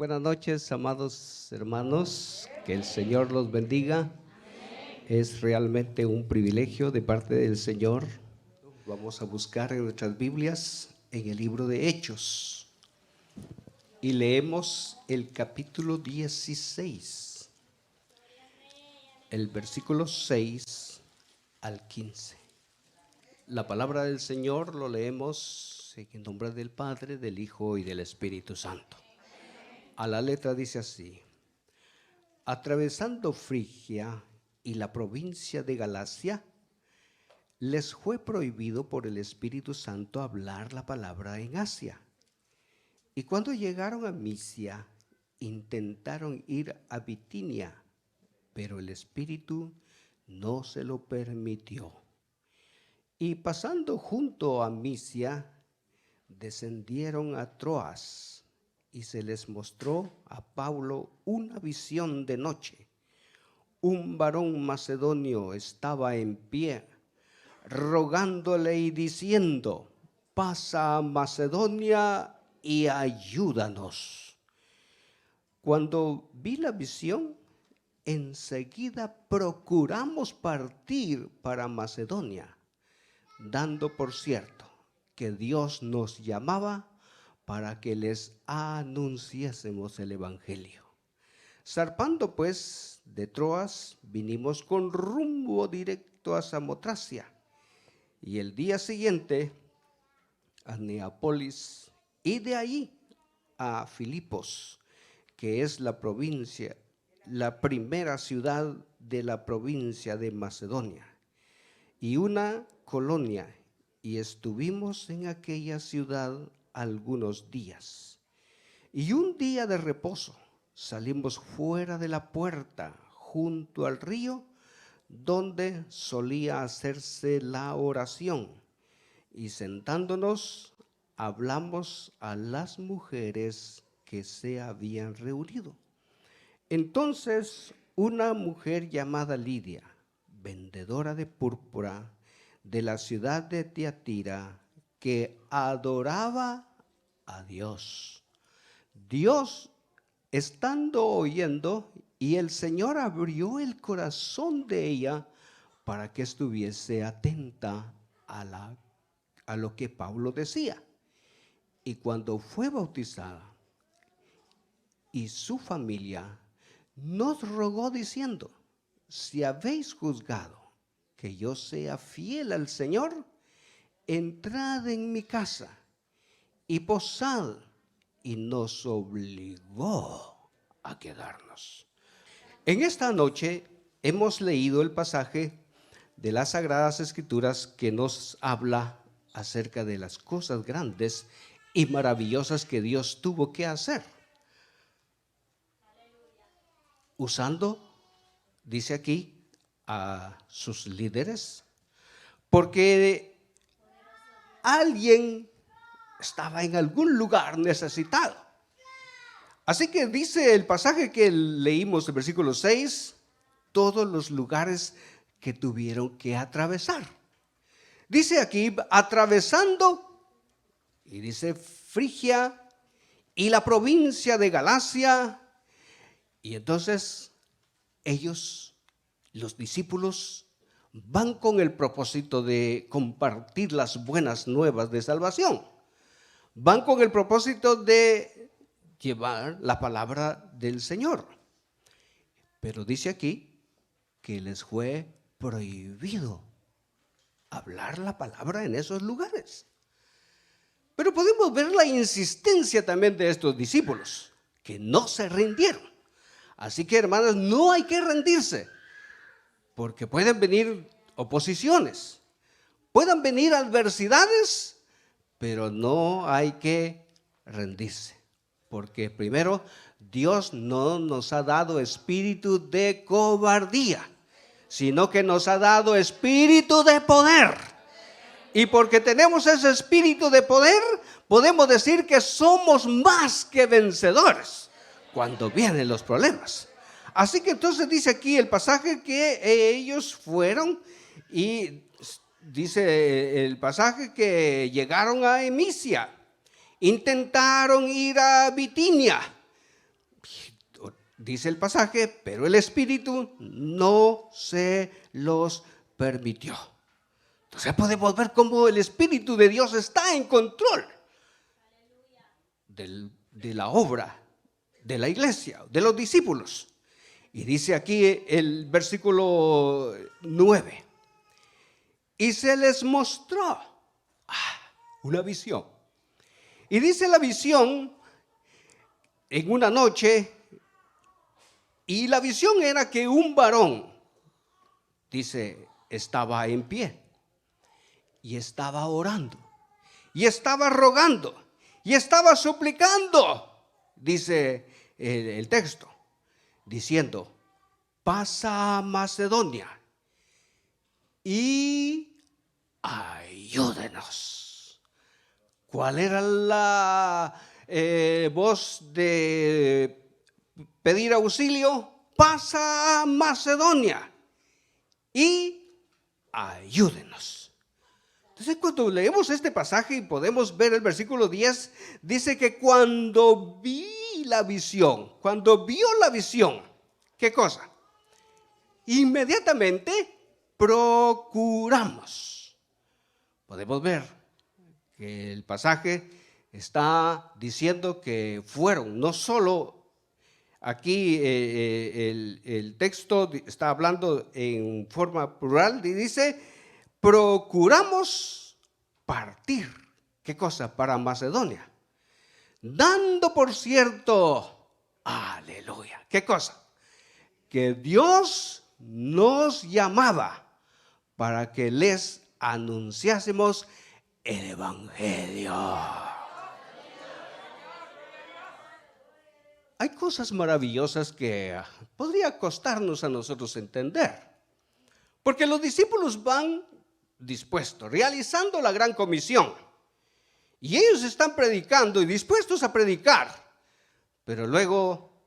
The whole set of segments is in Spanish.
buenas noches, amados hermanos, que el Señor los bendiga. Es realmente un privilegio de parte del Señor. Vamos a buscar en nuestras Biblias en el libro de Hechos y leemos el capítulo 16, el versículo 6 al 15. La palabra del Señor lo leemos en el nombre del Padre, del Hijo y del Espíritu Santo. A la letra dice así: atravesando Frigia y la provincia de Galacia, les fue prohibido por el Espíritu Santo hablar la palabra en Asia. Y cuando llegaron a Misia, intentaron ir a Bitinia, pero el Espíritu no se lo permitió. Y pasando junto a Misia, descendieron a Troas, y se les mostró a Pablo una visión de noche. Un varón macedonio estaba en pie, rogándole y diciendo: pasa a Macedonia y ayúdanos. Cuando vi la visión, enseguida procuramos partir para Macedonia, dando por cierto que Dios nos llamaba para que les anunciásemos el evangelio. Zarpando pues de Troas, vinimos con rumbo directo a Samotracia, y el día siguiente a Neápolis, y de ahí a Filipos, que es la primera ciudad de la provincia de Macedonia, y una colonia, y estuvimos en aquella ciudad algunos días. Y un día de reposo salimos fuera de la puerta, junto al río, donde solía hacerse la oración, y sentándonos hablamos a las mujeres que se habían reunido. Entonces una mujer llamada Lidia, vendedora de púrpura de la ciudad de Tiatira, que adoraba a Dios, estando oyendo, y el Señor abrió el corazón de ella para que estuviese atenta a lo que Pablo decía. Y cuando fue bautizada, y su familia nos rogó diciendo: si habéis juzgado que yo sea fiel al Señor, entrad en mi casa y posad. Y nos obligó a quedarnos. En esta noche hemos leído el pasaje de las Sagradas Escrituras que nos habla acerca de las cosas grandes y maravillosas que Dios tuvo que hacer. Usando, dice aquí, a sus líderes, porque alguien estaba en algún lugar necesitado. Así que dice el pasaje que leímos, el versículo 6, todos los lugares que tuvieron que atravesar. Dice aquí, atravesando, y dice Frigia y la provincia de Galacia. Y entonces ellos, los discípulos, van con el propósito de compartir las buenas nuevas de salvación. Van con el propósito de llevar la palabra del Señor. Pero dice aquí que les fue prohibido hablar la palabra en esos lugares. Pero podemos ver la insistencia también de estos discípulos, que no se rindieron. Así que, hermanos, no hay que rendirse, porque pueden venir oposiciones, pueden venir adversidades, pero no hay que rendirse, porque primero Dios no nos ha dado espíritu de cobardía, sino que nos ha dado espíritu de poder. Y porque tenemos ese espíritu de poder, podemos decir que somos más que vencedores cuando vienen los problemas. Así que entonces dice aquí el pasaje que ellos fueron, y dice el pasaje que llegaron a Misia, intentaron ir a Bitinia, dice el pasaje, pero el Espíritu no se los permitió. Entonces podemos ver cómo el Espíritu de Dios está en control de la obra, de la iglesia, de los discípulos. Y dice aquí el versículo 9. Y se les mostró una visión. Y dice la visión en una noche, y la visión era que un varón, dice, estaba en pie, y estaba orando, y estaba rogando, y estaba suplicando, dice el texto, diciendo, pasa a Macedonia y ayúdenos. ¿Cuál era la voz de pedir auxilio? Pasa a Macedonia y ayúdenos. Entonces, cuando leemos este pasaje y podemos ver el versículo 10, dice que cuando vio la visión, ¿qué cosa? Inmediatamente procuramos. Podemos ver que el pasaje está diciendo que fueron, no solo aquí el texto está hablando en forma plural y dice, procuramos partir. ¿Qué cosa? Para Macedonia. Dando por cierto, aleluya. ¿Qué cosa? Que Dios nos llamaba para que les anunciásemos el Evangelio. Hay cosas maravillosas que podría costarnos a nosotros entender. Porque los discípulos van dispuestos, realizando la gran comisión. Y ellos están predicando y dispuestos a predicar. Pero luego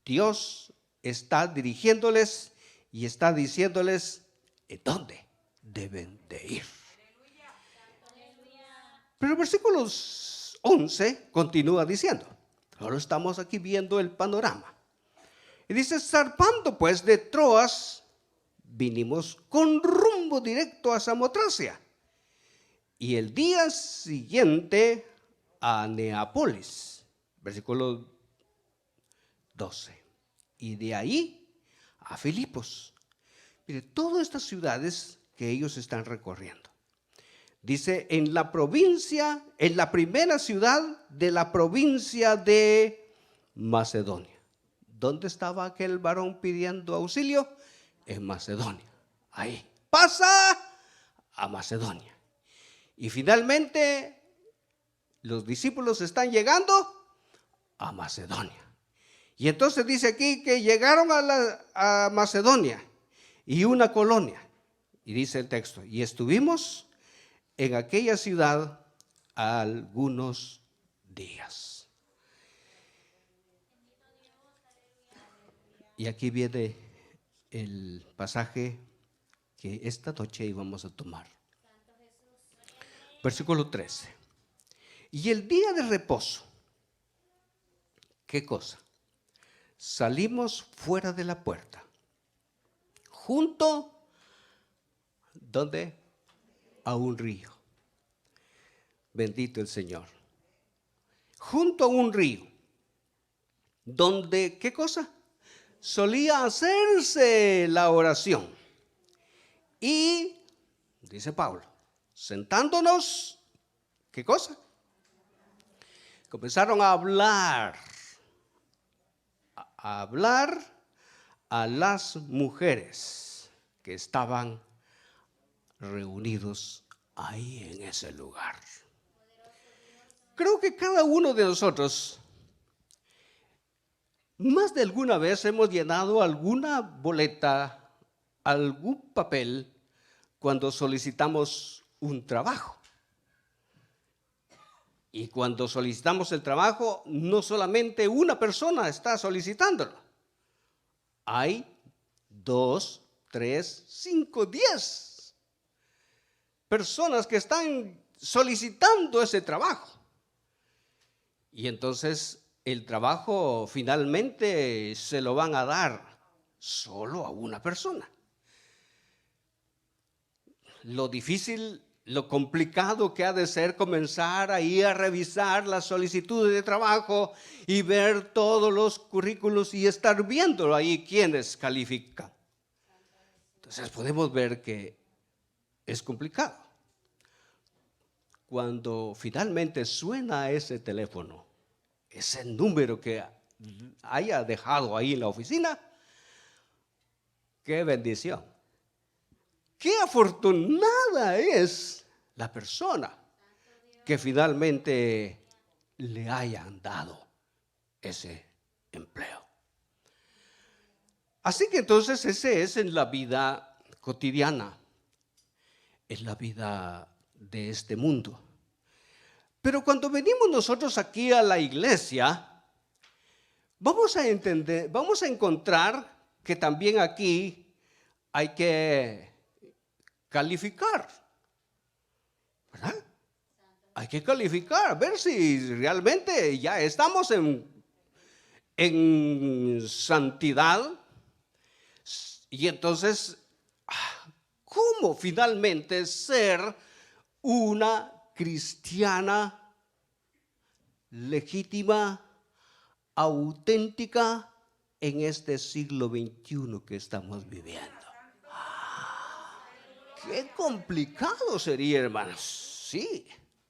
Dios está dirigiéndoles y está diciéndoles en dónde deben de ir. Pero el versículo 11 continúa diciendo, ahora estamos aquí viendo el panorama. Y dice, zarpando pues de Troas, vinimos con rumbo directo a Samotracia. Y el día siguiente a Neápolis, versículo 12. Y de ahí a Filipos. Mire, todas estas ciudades que ellos están recorriendo. Dice, en la provincia, en la primera ciudad de la provincia de Macedonia. ¿Dónde estaba aquel varón pidiendo auxilio? En Macedonia. Ahí. Pasa a Macedonia. Y finalmente, los discípulos están llegando a Macedonia. Y entonces dice aquí que llegaron a Macedonia y una colonia. Y dice el texto, y estuvimos en aquella ciudad algunos días. Y aquí viene el pasaje que esta noche íbamos a tomar. Versículo 13. Y el día de reposo, ¿qué cosa? Salimos fuera de la puerta, junto, ¿dónde? A un río. Bendito el Señor. Junto a un río, donde, ¿qué cosa? Solía hacerse la oración. Y, dice Pablo, sentándonos, ¿qué cosa? Comenzaron a hablar a las mujeres que estaban reunidos ahí en ese lugar. Creo que cada uno de nosotros, más de alguna vez hemos llenado alguna boleta, algún papel, cuando solicitamos un trabajo. Y cuando solicitamos el trabajo, no solamente una persona está solicitándolo. Hay 2, 3, 5, 10 personas que están solicitando ese trabajo. Y entonces el trabajo finalmente se lo van a dar solo a una persona. Lo difícil, lo complicado que ha de ser comenzar ahí a revisar las solicitudes de trabajo y ver todos los currículos y estar viéndolo ahí quiénes califican. Entonces podemos ver que es complicado. Cuando finalmente suena ese teléfono, ese número que haya dejado ahí en la oficina, ¡qué bendición! ¡Qué afortunada es la persona que finalmente le hayan dado ese empleo! Así que entonces ese es en la vida cotidiana, en la vida de este mundo. Pero cuando venimos nosotros aquí a la iglesia, vamos a encontrar que también aquí hay que calificar, ¿verdad? Hay que calificar, ver si realmente ya estamos en santidad. Y entonces, ¿cómo finalmente ser una cristiana legítima, auténtica en este siglo XXI que estamos viviendo? Qué complicado sería, hermanos. Sí,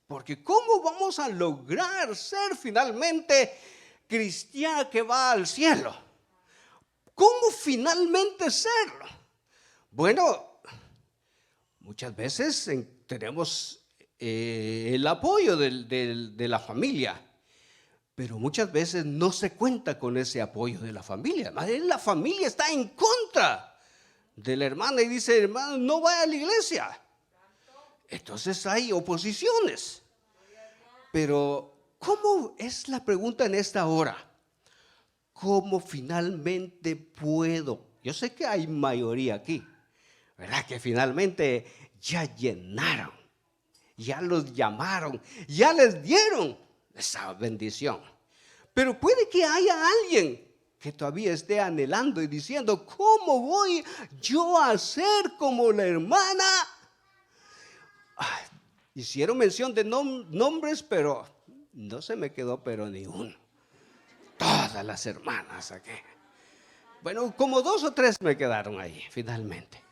porque ¿cómo vamos a lograr ser finalmente cristiana que va al cielo? ¿Cómo finalmente serlo? Bueno, muchas veces tenemos el apoyo de la familia, pero muchas veces no se cuenta con ese apoyo de la familia. La familia está en contra de la hermana y dice, hermano, no vaya a la iglesia. Entonces hay oposiciones. Pero, ¿cómo es la pregunta en esta hora? ¿Cómo finalmente puedo? Yo sé que hay mayoría aquí, ¿verdad? Que finalmente ya llenaron, ya los llamaron, ya les dieron esa bendición. Pero puede que haya alguien que todavía esté anhelando y diciendo, ¿cómo voy yo a ser como la hermana? Hicieron mención de nombres, pero no se me quedó pero ni uno. Todas las hermanas aquí. Bueno, como 2 o 3 me quedaron ahí, finalmente.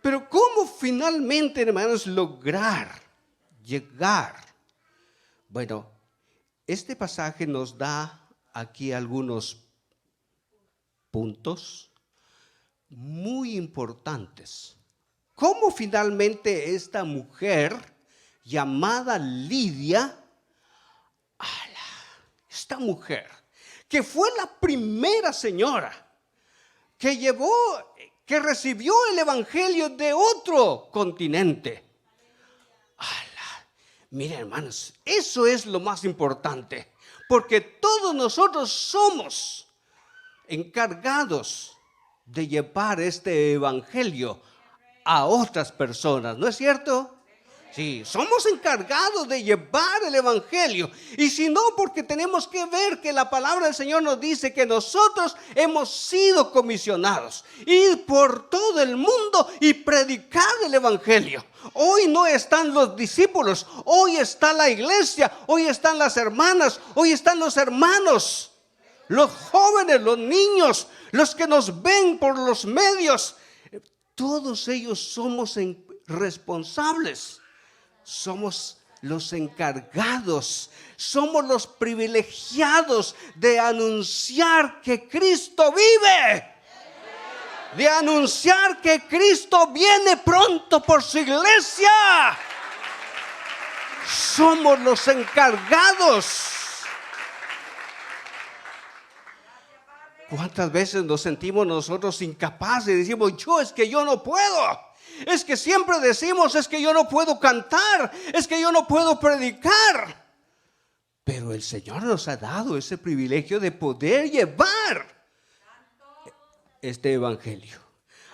Pero ¿cómo finalmente, hermanos, lograr llegar? Bueno, este pasaje nos da aquí algunos puntos muy importantes. ¿Cómo finalmente esta mujer llamada Lidia, esta mujer, que fue la primera señora que recibió el evangelio de otro continente? Miren, hermanos, eso es lo más importante, porque todos nosotros somos encargados de llevar este evangelio a otras personas, ¿no es cierto? Sí, somos encargados de llevar el evangelio. Y si no, porque tenemos que ver que la palabra del Señor nos dice que nosotros hemos sido comisionados, ir por todo el mundo y predicar el evangelio. Hoy no están los discípulos, hoy está la iglesia, hoy están las hermanas, hoy están los hermanos, los jóvenes, los niños, los que nos ven por los medios. Todos ellos somos responsables. Somos los encargados, somos los privilegiados de anunciar que Cristo vive, de anunciar que Cristo viene pronto por su iglesia. Somos los encargados. ¿Cuántas veces nos sentimos nosotros incapaces y decimos, es que yo no puedo? Es que siempre decimos, es que yo no puedo cantar, es que yo no puedo predicar. Pero el Señor nos ha dado ese privilegio de poder llevar este evangelio.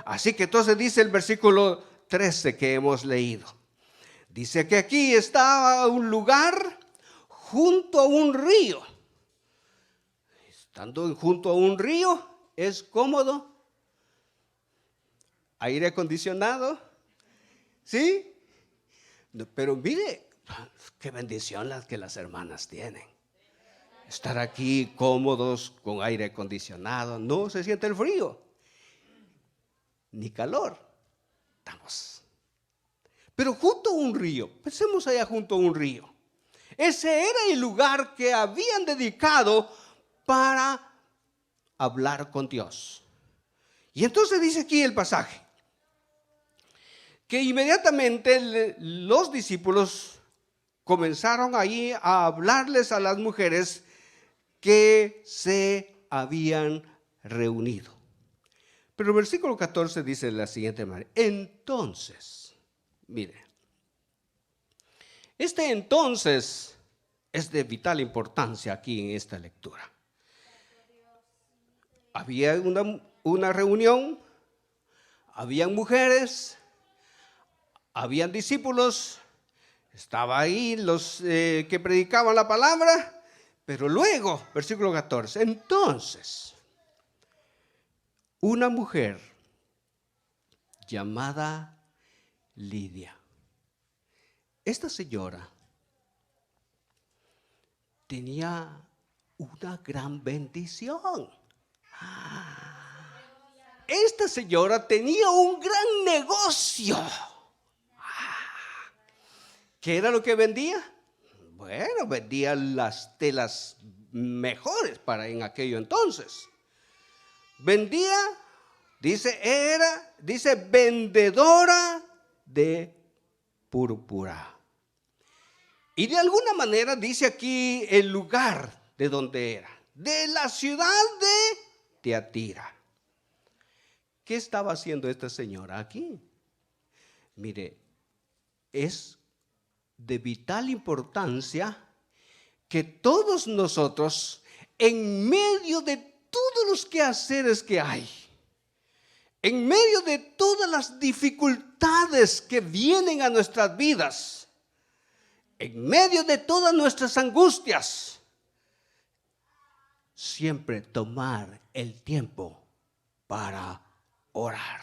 Así que entonces dice el versículo 13 que hemos leído. Dice que aquí está un lugar junto a un río. Estando junto a un río, es cómodo. Aire acondicionado, ¿sí? Pero mire, qué bendición las que las hermanas tienen. Estar aquí cómodos con aire acondicionado, no se siente el frío, ni calor. Estamos. Pero junto a un río, pensemos allá junto a un río. Ese era el lugar que habían dedicado para hablar con Dios. Y entonces dice aquí el pasaje, que inmediatamente los discípulos comenzaron ahí a hablarles a las mujeres que se habían reunido. Pero el versículo 14 dice de la siguiente manera, entonces, mire, este entonces es de vital importancia aquí en esta lectura. Había una reunión, habían mujeres, habían discípulos, estaba ahí los que predicaban la palabra, pero luego, versículo 14, entonces, una mujer llamada Lidia. Esta señora tenía una gran bendición. Esta señora tenía un gran negocio. ¿Qué era lo que vendía? Bueno, vendía las telas mejores para en aquello entonces. Vendía, dice vendedora de púrpura. Y de alguna manera dice aquí el lugar de donde era, de la ciudad de Tiatira. ¿Qué estaba haciendo esta señora aquí? Mire, es de vital importancia que todos nosotros, en medio de todos los quehaceres que hay, en medio de todas las dificultades que vienen a nuestras vidas, en medio de todas nuestras angustias, siempre tomar el tiempo para orar.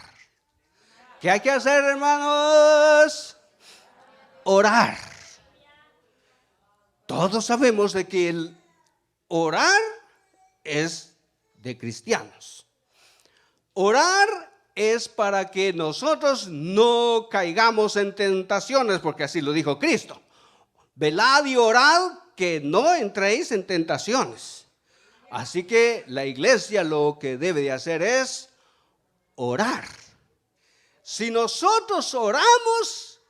¿Qué hay que hacer, hermanos? Orar. Todos sabemos de que el orar es de cristianos. Orar es para que nosotros no caigamos en tentaciones, porque así lo dijo Cristo. Velad y orad que no entréis en tentaciones. Así que la iglesia lo que debe de hacer es orar. Si nosotros oramos,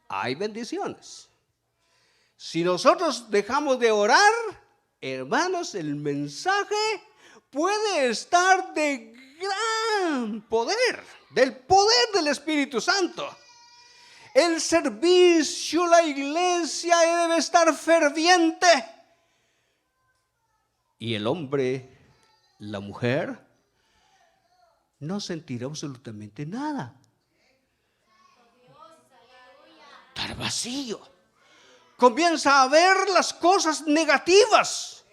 hay bendiciones. Si nosotros dejamos de orar, hermanos, el mensaje puede estar de gran poder, del poder del Espíritu Santo. El servicio, la iglesia debe estar ferviente. Y el hombre, la mujer, no sentirá absolutamente nada. Estar vacío. Comienza a ver las cosas negativas.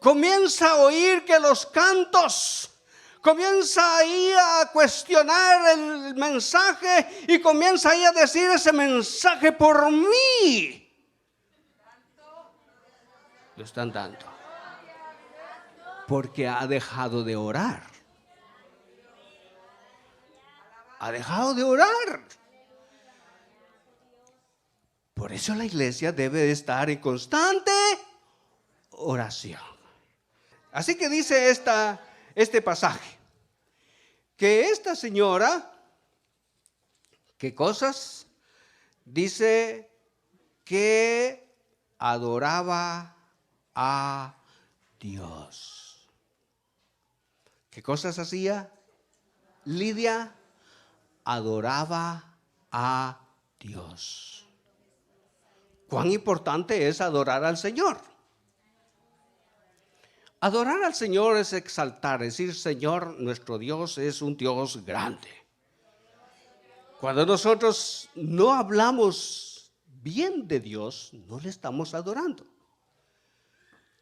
Comienza a oír que los cantos, comienza ahí a cuestionar el mensaje y comienza ahí a decir ese mensaje por mí. Lo están dando. Porque ha dejado de orar. Ha dejado de orar. Por eso la iglesia debe estar en constante oración. Así que dice este pasaje, que esta señora, ¿qué cosas? Dice que adoraba a Dios. ¿Qué cosas hacía? Lidia adoraba a Dios. ¿Cuán importante es adorar al Señor? Adorar al Señor es exaltar, decir, Señor, nuestro Dios es un Dios grande. Cuando nosotros no hablamos bien de Dios, no le estamos adorando.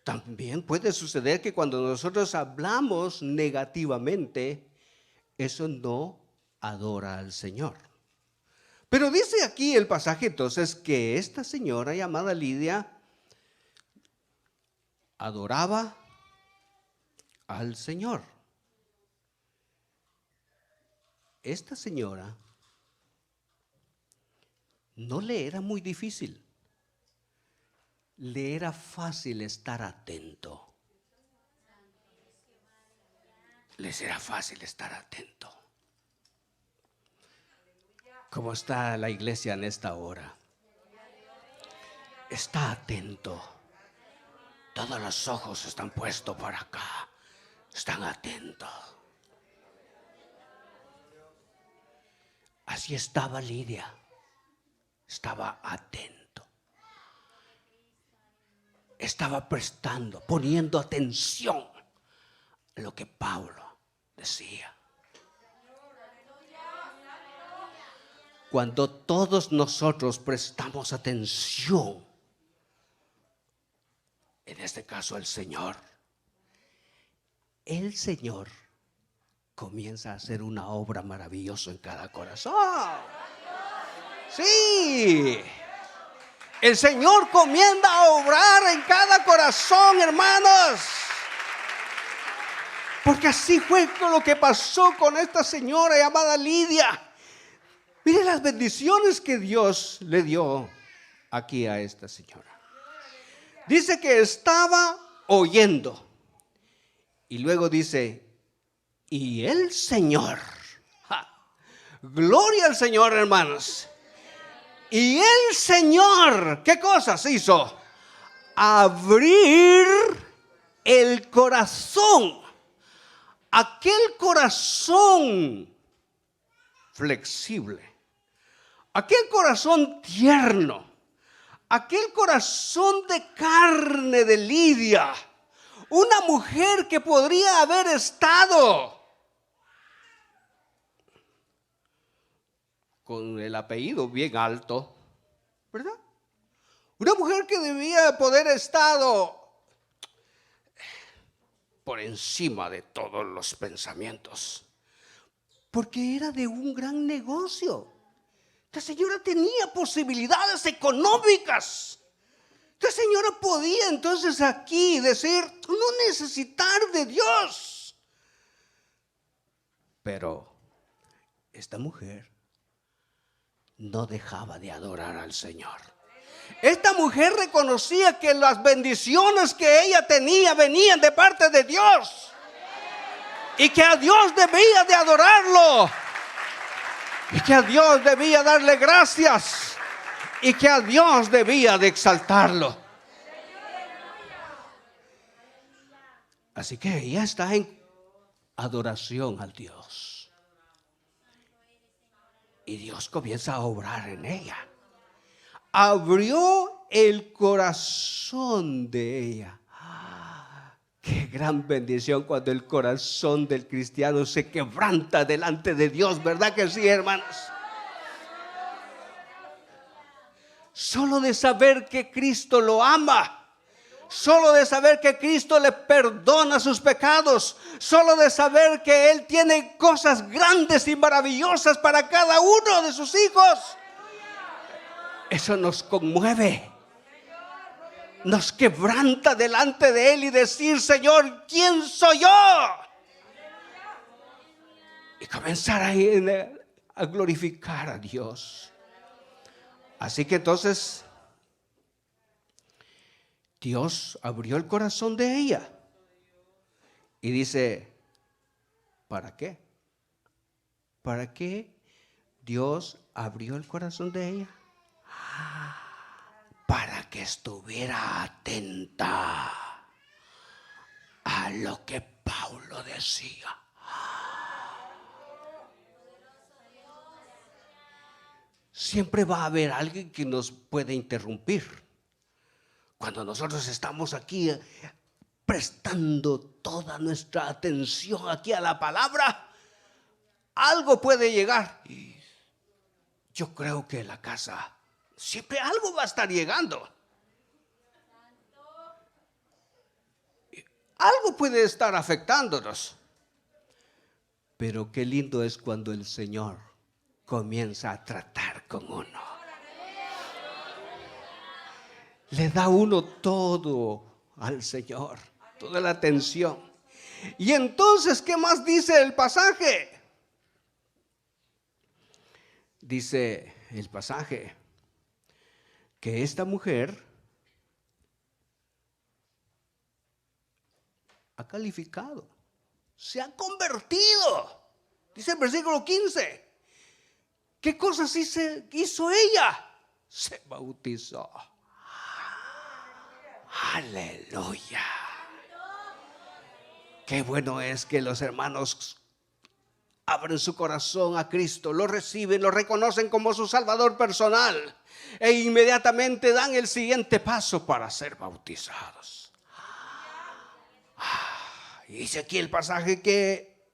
También puede suceder que cuando nosotros hablamos negativamente, eso no adora al Señor. Pero dice aquí el pasaje entonces que esta señora llamada Lidia adoraba al Señor. Esta señora no le era muy difícil, le era fácil estar atento. Les era fácil estar atento. ¿Cómo está la iglesia en esta hora? Está atento. Todos los ojos están puestos para acá. Están atentos. Así estaba Lidia. Estaba atento. Estaba prestando, poniendo atención a lo que Pablo decía. Cuando todos nosotros prestamos atención, en este caso al Señor, el Señor comienza a hacer una obra maravillosa en cada corazón. Sí, el Señor comienza a obrar en cada corazón, hermanos. Porque así fue con lo que pasó con esta señora llamada Lidia. Mire las bendiciones que Dios le dio aquí a esta señora. Dice que estaba oyendo. Y luego dice, y el Señor. Gloria al Señor, hermanos. Y el Señor, ¿qué cosas hizo? Abrir el corazón. Aquel corazón flexible, aquel corazón tierno, aquel corazón de carne de Lidia, una mujer que podría haber estado con el apellido bien alto, ¿verdad? Una mujer que debía poder estado por encima de todos los pensamientos, porque era de un gran negocio. La señora tenía posibilidades económicas. La señora podía entonces aquí decir, no necesitar de Dios. Pero esta mujer no dejaba de adorar al Señor. Esta mujer reconocía que las bendiciones que ella tenía venían de parte de Dios. Y que a Dios debía de adorarlo. Y que a Dios debía darle gracias. Y que a Dios debía de exaltarlo. Así que ella está en adoración al Dios. Y Dios comienza a obrar en ella. Abrió el corazón de ella. Qué gran bendición cuando el corazón del cristiano se quebranta delante de Dios, ¿verdad que sí, hermanos? Solo de saber que Cristo lo ama, solo de saber que Cristo le perdona sus pecados, solo de saber que Él tiene cosas grandes y maravillosas para cada uno de sus hijos. Eso nos conmueve. Nos quebranta delante de Él y decir, Señor, ¿quién soy yo? Y comenzar a glorificar a Dios. Así que entonces Dios abrió el corazón de ella. Y dice, ¿para qué? ¿Para qué Dios abrió el corazón de ella? Para que estuviera atenta a lo que Pablo decía. Siempre va a haber alguien que nos puede interrumpir. Cuando nosotros estamos aquí prestando toda nuestra atención aquí a la palabra, algo puede llegar. Y yo creo que la casa siempre algo va a estar llegando. algo puede estar afectándonos. Pero qué lindo es cuando el Señor comienza a tratar con uno. Le da uno todo al Señor, toda la atención. Y entonces, ¿qué más dice el pasaje? Dice el pasaje que esta mujer ha calificado, se ha convertido. Dice el versículo 15. ¿Qué cosas hizo ella? Se bautizó. Aleluya. Qué bueno es que los hermanos abren su corazón a Cristo, lo reciben, lo reconocen como su Salvador personal e inmediatamente dan el siguiente paso para ser bautizados. Y dice aquí el pasaje que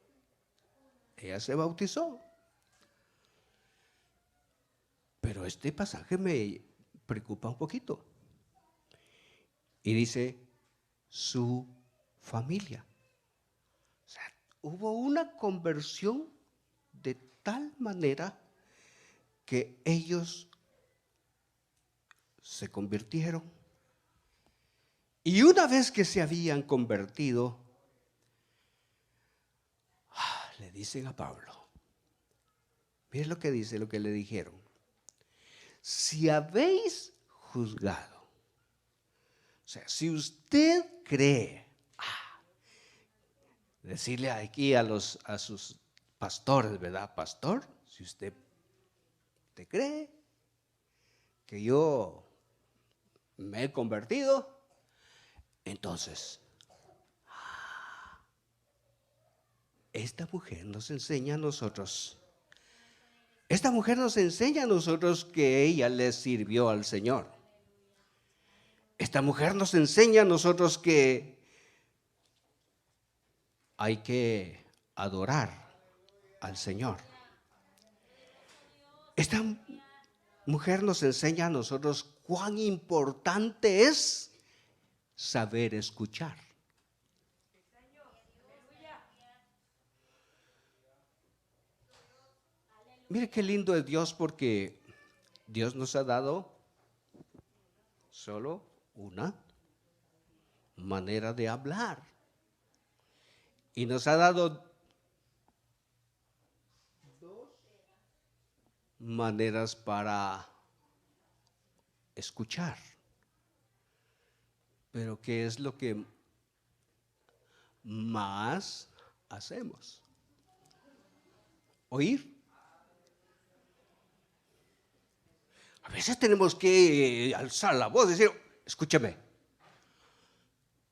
ella se bautizó. Pero este pasaje me preocupa un poquito. Y dice su familia. O sea, hubo una conversión de tal manera que ellos se convirtieron. Y una vez que se habían convertido, le dicen a Pablo, miren lo que dice, lo que le dijeron. Si habéis juzgado, o sea, si usted cree, decirle aquí a sus pastores, ¿verdad? Pastor, si usted te cree que yo me he convertido, entonces esta mujer nos enseña a nosotros. Esta mujer nos enseña a nosotros que ella le sirvió al Señor. Esta mujer nos enseña a nosotros que hay que adorar al Señor. Esta mujer nos enseña a nosotros cuán importante es saber escuchar. Mire qué lindo es Dios, porque Dios nos ha dado solo una manera de hablar. Y nos ha dado dos maneras para escuchar. Pero ¿qué es lo que más hacemos? Oír. A veces tenemos que alzar la voz y decir, escúchame,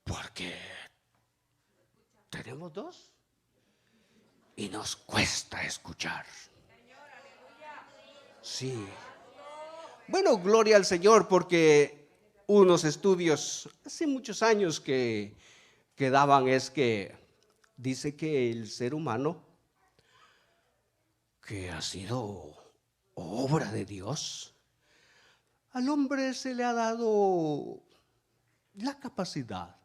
porque tenemos dos y nos cuesta escuchar. Sí. Bueno, gloria al Señor, porque unos estudios hace muchos años que daban es que dice que el ser humano, que ha sido obra de Dios, al hombre se le ha dado la capacidad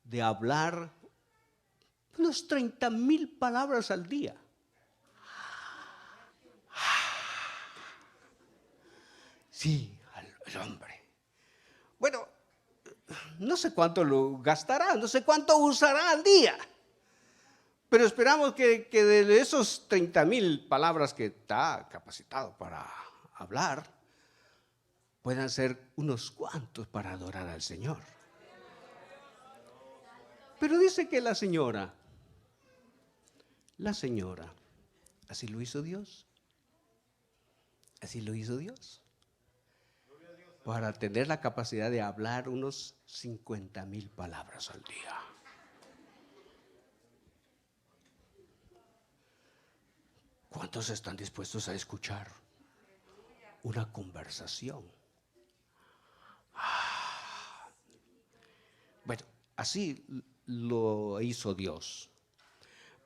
de hablar unos 30,000 palabras al día. Sí, el hombre. Bueno, no sé cuánto lo gastará, no sé cuánto usará al día. Pero esperamos que de esos 30,000 palabras que está capacitado para hablar, puedan ser unos cuantos para adorar al Señor. Pero dice que la señora, así lo hizo Dios. Así lo hizo Dios. Para tener la capacidad de hablar unos 50,000 palabras al día. ¿Cuántos están dispuestos a escuchar una conversación? Bueno, así lo hizo Dios.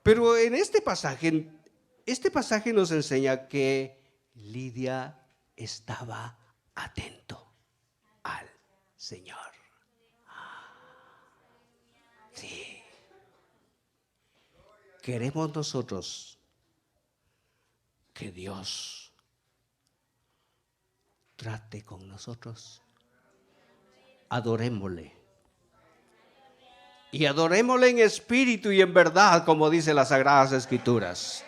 Pero en este pasaje nos enseña que Lidia estaba atento al Señor. Sí. Queremos nosotros que Dios trate con nosotros. Adorémosle. Y adorémosle en espíritu y en verdad, como dice las Sagradas Escrituras.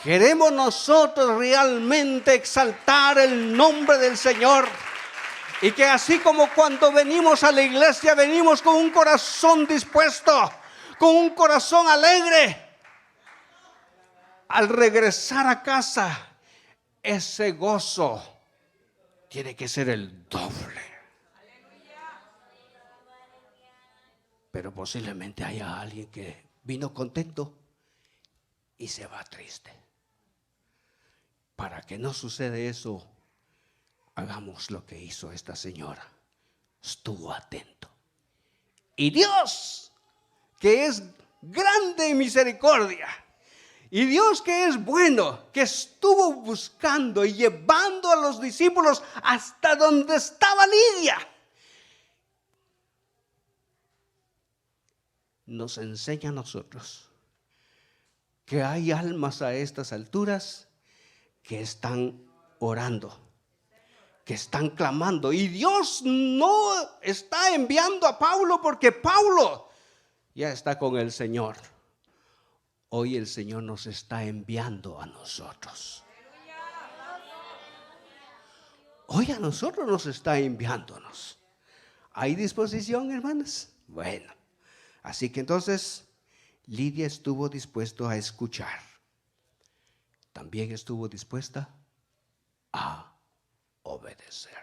Queremos nosotros realmente exaltar el nombre del Señor. Y que así como cuando venimos a la iglesia, venimos con un corazón dispuesto, con un corazón alegre. Al regresar a casa, ese gozo tiene que ser el doble. Pero posiblemente haya alguien que vino contento y se va triste. Para que no suceda eso, hagamos lo que hizo esta señora. Estuvo atento. Y Dios, que es grande en misericordia, y Dios que es bueno, que estuvo buscando y llevando a los discípulos hasta donde estaba Lidia, nos enseña a nosotros que hay almas a estas alturas que están orando, que están clamando. Y Dios no está enviando a Pablo porque Pablo ya está con el Señor. Hoy el Señor nos está enviando a nosotros. Hoy a nosotros nos está enviándonos. ¿Hay disposición, hermanas? Bueno, así que entonces Lidia estuvo dispuesta a escuchar. También estuvo dispuesta a obedecer.